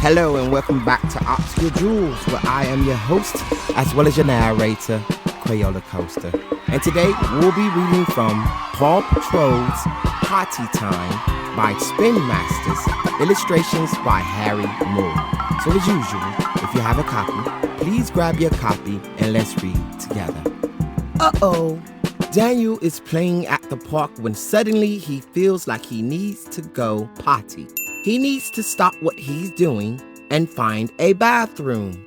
Hello and welcome back to Obscure Jewels, where I am your host as well as your narrator, Crayola Coaster. And today we'll be reading from Paw Patrol's Potty Time by Spin Masters, illustrations by Harry Moore. So as usual, if you have a copy, please grab your copy and let's read together. Uh-oh! Daniel is playing at the park when suddenly he feels like he needs to go potty. He needs to stop what he's doing and find a bathroom.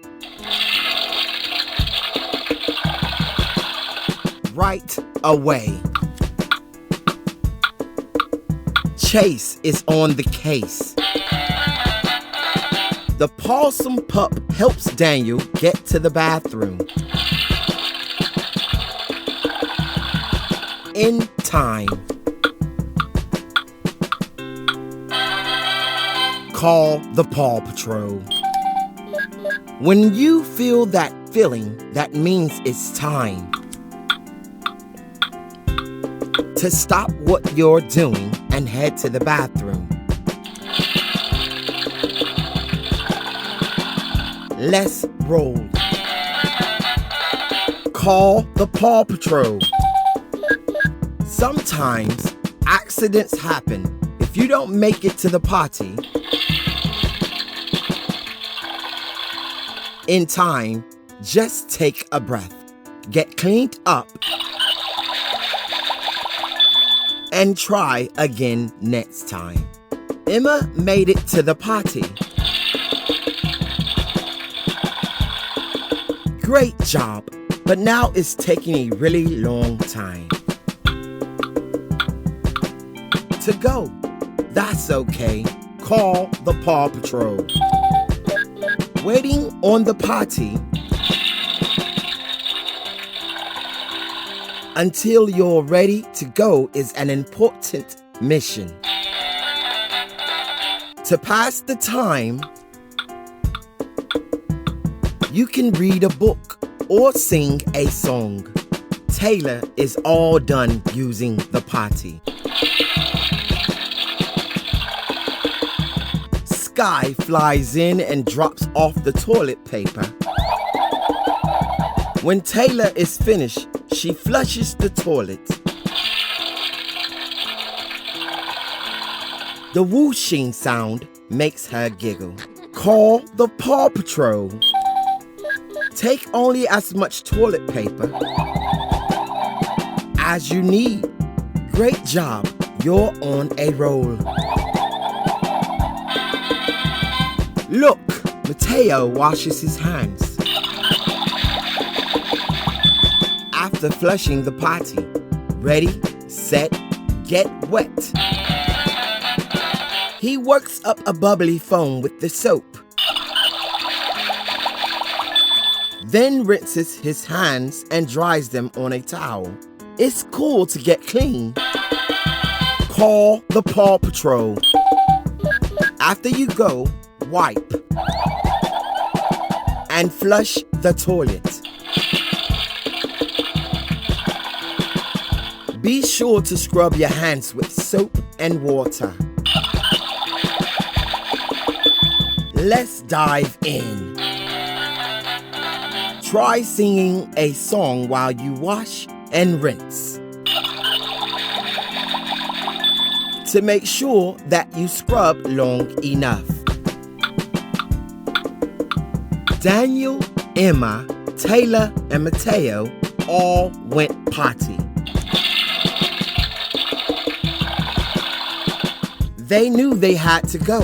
Right away. Chase is on the case. The Possum Pup helps Daniel get to the bathroom. In time. Call the Paw Patrol. When you feel that feeling, that means it's time to stop what you're doing and head to the bathroom. Let's roll. Call the Paw Patrol. Sometimes accidents happen. If you don't make it to the potty in time, just take a breath, get cleaned up, and try again next time. Emma made it to the potty. Great job, but now it's taking a really long time to go. That's okay. Call the Paw Patrol. Waiting on the potty until you're ready to go is an important mission. To pass the time, you can read a book or sing a song. Taylor is all done using the potty. Sky flies in and drops off the toilet paper. When Taylor is finished, she flushes the toilet. The whooshing sound makes her giggle. Call the Paw Patrol. Take only as much toilet paper as you need. Great job, you're on a roll. Look, Mateo washes his hands after flushing the potty. Ready, set, get wet. He works up a bubbly foam with the soap. Then rinses his hands and dries them on a towel. It's cool to get clean. Call the Paw Patrol. After you go, wipe and flush the toilet. Be sure to scrub your hands with soap and water. Let's dive in. Try singing a song while you wash and rinse to make sure that you scrub long enough. Daniel, Emma, Taylor, and Mateo all went potty. They knew they had to go,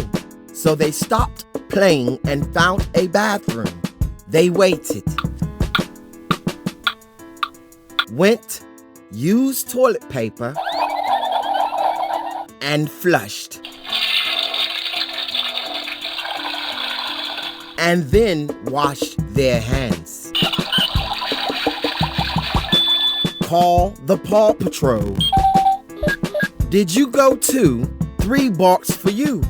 so they stopped playing and found a bathroom. They waited, went, used toilet paper, and flushed. And then washed their hands. Call the Paw Patrol. Did you go too? 3 barks for you.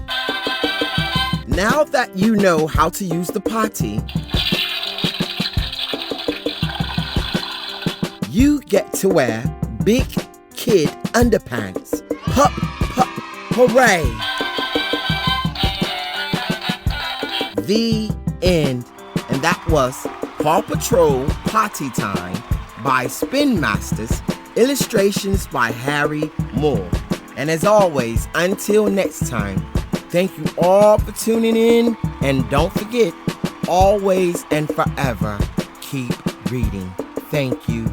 Now that you know how to use the potty, you get to wear big kid underpants. Pup, pup, hooray! The end. And that was Paw Patrol Potty Time by Spin Masters, illustrations by Harry Moore. And as always, until next time, thank you all for tuning in, and don't forget, always and forever, keep reading. Thank you.